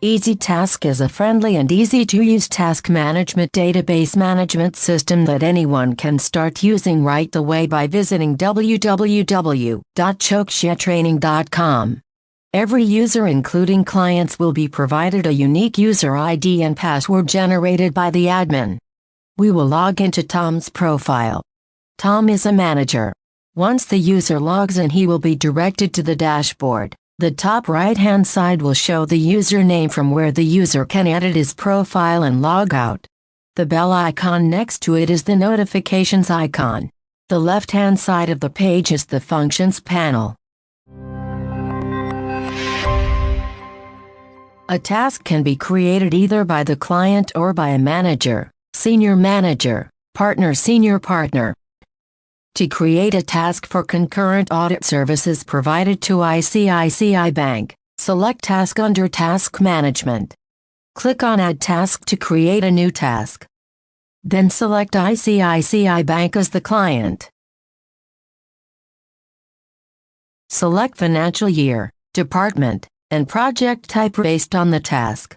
EasyTask is a friendly and easy-to-use task management database management system that anyone can start using right away by visiting www.chokeshatraining.com. Every user, including clients, will be provided a unique user ID and password generated by the admin. We will log into Tom's profile. Tom is a manager. Once the user logs in, he will be directed to the dashboard. The top right-hand side will show the username from where the user can edit his profile and log out. The bell icon next to it is the notifications icon. The left-hand side of the page is the functions panel. A task can be created either by the client or by a manager, senior manager, partner, senior partner. To create a task for concurrent audit services provided to ICICI Bank, select Task under Task Management. Click on Add Task to create a new task. Then select ICICI Bank as the client. Select financial year, department, and project type based on the task.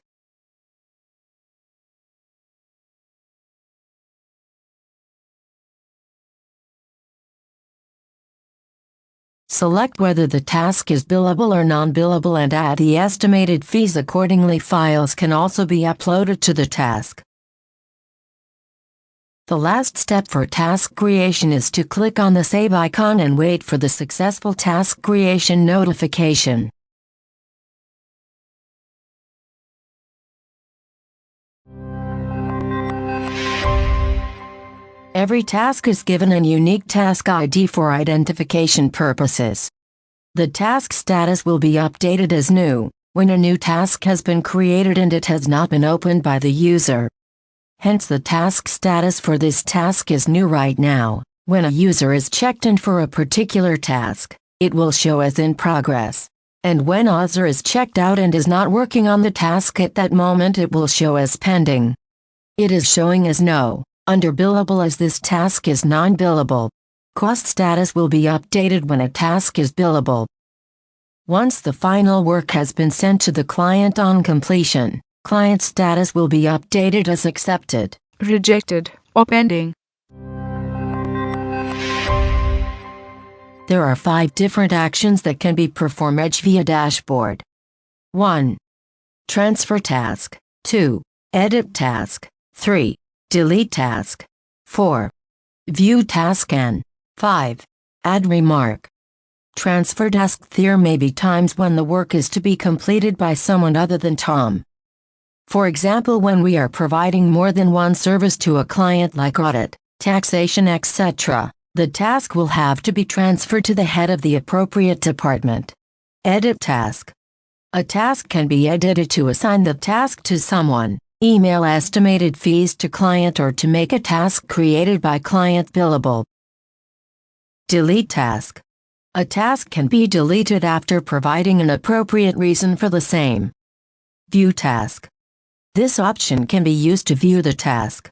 Select whether the task is billable or non-billable and add the estimated fees accordingly. Files can also be uploaded to the task. The last step for task creation is to click on the Save icon and wait for the successful task creation notification. Every task is given a unique task ID for identification purposes. The task status will be updated as new when a new task has been created and it has not been opened by the user. Hence, the task status for this task is new right now. When a user is checked in for a particular task, it will show as in progress. And when a user is checked out and is not working on the task at that moment, it will show as pending. It is showing as no under billable as this task is non-billable. Cost status will be updated when a task is billable. Once the final work has been sent to the client on completion, client status will be updated as accepted, rejected, or pending. There are 5 different actions that can be performed via dashboard. 1. Transfer task. 2. Edit task. 3. Delete task. 4. View task and 5. Add remark. Transfer task. There may be times when the work is to be completed by someone other than Tom. For example, when we are providing more than one service to a client like audit, taxation, etc., the task will have to be transferred to the head of the appropriate department. Edit task. A task can be edited to assign the task to someone, email estimated fees to client, or to make a task created by client billable. Delete task. A task can be deleted after providing an appropriate reason for the same. View task. This option can be used to view the task.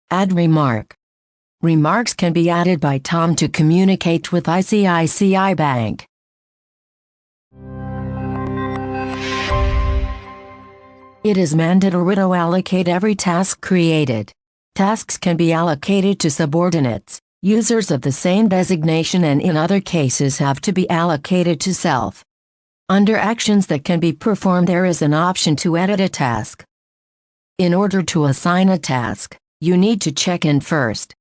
Add remark. Remarks can be added by Tom to communicate with ICICI Bank. It is mandatory to allocate every task created. Tasks can be allocated to subordinates, users of the same designation, and in other cases have to be allocated to self. Under actions that can be performed, there is an option to edit a task. In order to assign a task, you need to check in first.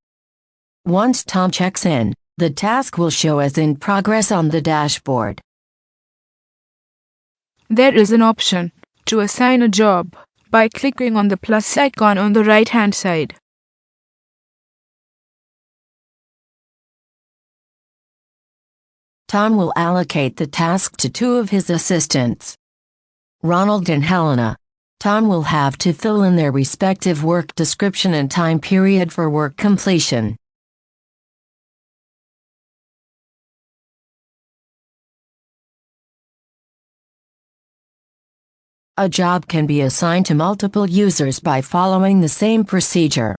Once Tom checks in, the task will show as in progress on the dashboard. There is an option to assign a job by clicking on the plus icon on the right-hand side. Tom will allocate the task to 2 of his assistants, Ronald and Helena. Tom will have to fill in their respective work description and time period for work completion. A job can be assigned to multiple users by following the same procedure.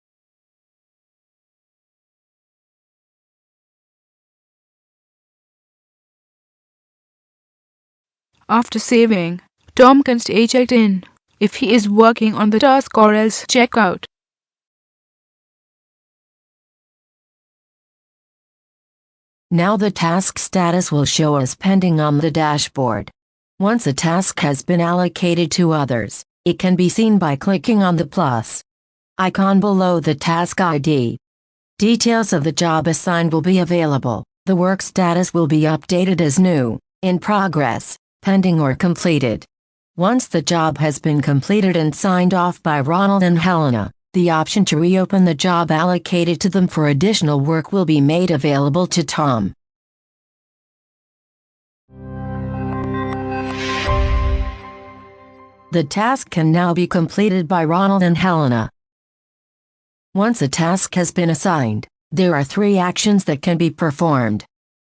After saving, Tom can stay checked in if he is working on the task or else check out. Now the task status will show as pending on the dashboard. Once a task has been allocated to others, it can be seen by clicking on the plus icon below the task ID. Details of the job assigned will be available. The work status will be updated as new, in progress, pending or completed. Once the job has been completed and signed off by Ronald and Helena, the option to reopen the job allocated to them for additional work will be made available to Tom. The task can now be completed by Ronald and Helena. Once a task has been assigned, there are 3 actions that can be performed.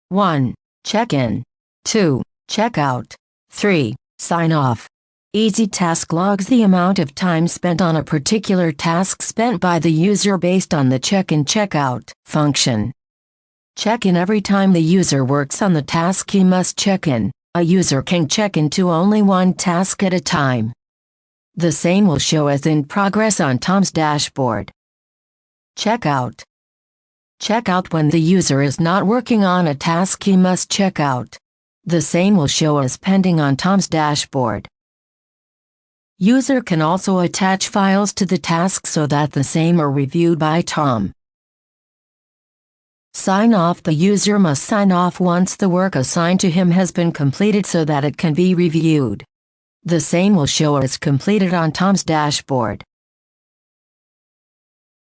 1. Check in. 2. Check out. 3. Sign off. EasyTask logs the amount of time spent on a particular task spent by the user based on the check-in check-out function. Check in every time the user works on the task he must check in. A user can check into only one task at a time. The same will show as in progress on Tom's dashboard. Check out. Check out when the user is not working on a task he must check out. The same will show as pending on Tom's dashboard. User can also attach files to the task so that the same are reviewed by Tom. Sign off. The user must sign off once the work assigned to him has been completed so that it can be reviewed. The same will show as completed on Tom's dashboard.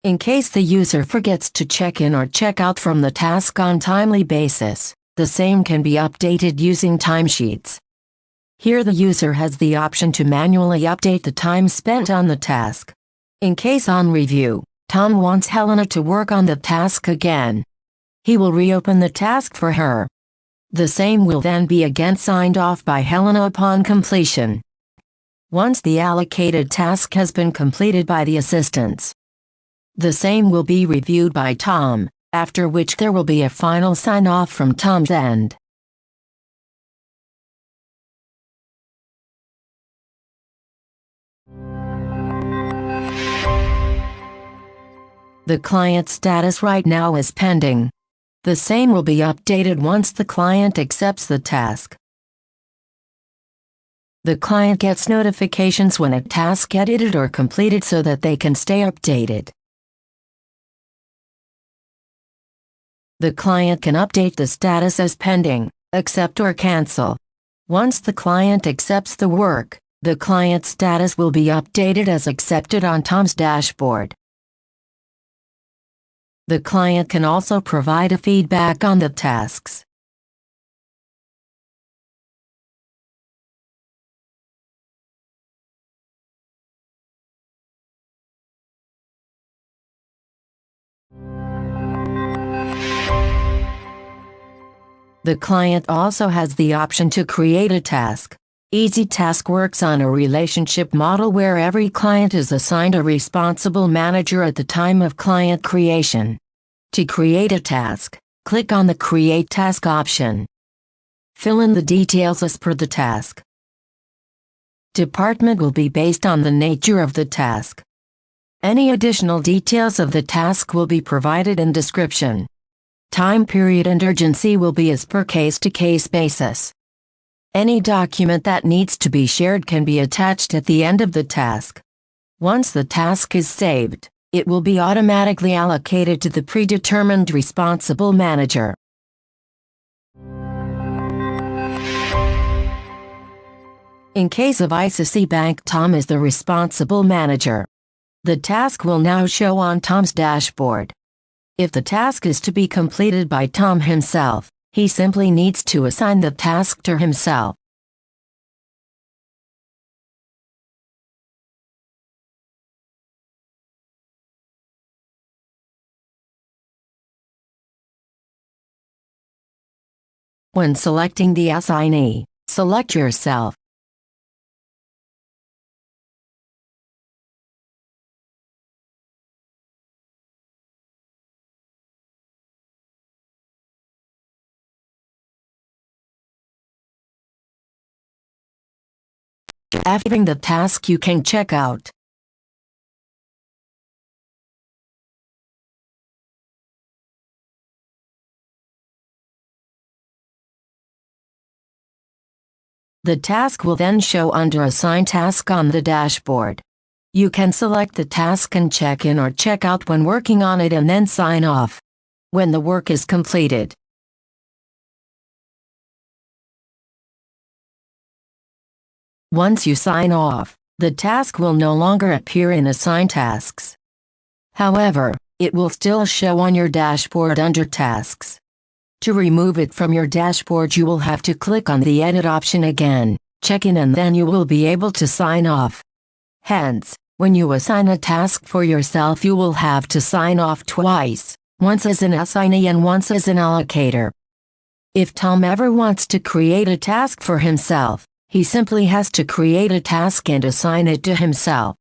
In case the user forgets to check in or check out from the task on timely basis, the same can be updated using timesheets. Here the user has the option to manually update the time spent on the task. In case on review, Tom wants Helena to work on the task again. He will reopen the task for her. The same will then be again signed off by Helena upon completion. Once the allocated task has been completed by the assistants, the same will be reviewed by Tom, after which there will be a final sign-off from Tom's end. The client status right now is pending. The same will be updated once the client accepts the task. The client gets notifications when a task edited or completed so that they can stay updated. The client can update the status as pending, accept or cancel. Once the client accepts the work, the client status will be updated as accepted on Tom's dashboard. The client can also provide a feedback on the tasks. The client also has the option to create a task. EasyTask works on a relationship model where every client is assigned a responsible manager at the time of client creation. To create a task, click on the Create Task option. Fill in the details as per the task. Department will be based on the nature of the task. Any additional details of the task will be provided in description. Time period and urgency will be as per case-to-case basis. Any document that needs to be shared can be attached at the end of the task. Once the task is saved, it will be automatically allocated to the predetermined responsible manager. In case of ICICI Bank, Tom is the responsible manager. The task will now show on Tom's dashboard. If the task is to be completed by Tom himself, he simply needs to assign the task to himself. When selecting the assignee, select yourself. After the task, you can check out. The task will then show under Assign Task on the dashboard. You can select the task and check in or check out when working on it and then sign off when the work is completed. Once you sign off, the task will no longer appear in Assign Tasks. However, it will still show on your dashboard under Tasks. To remove it from your dashboard, you will have to click on the Edit option again, check in, and then you will be able to sign off. Hence, when you assign a task for yourself, you will have to sign off twice, once as an assignee and once as an allocator. If Tom ever wants to create a task for himself, he simply has to create a task and assign it to himself.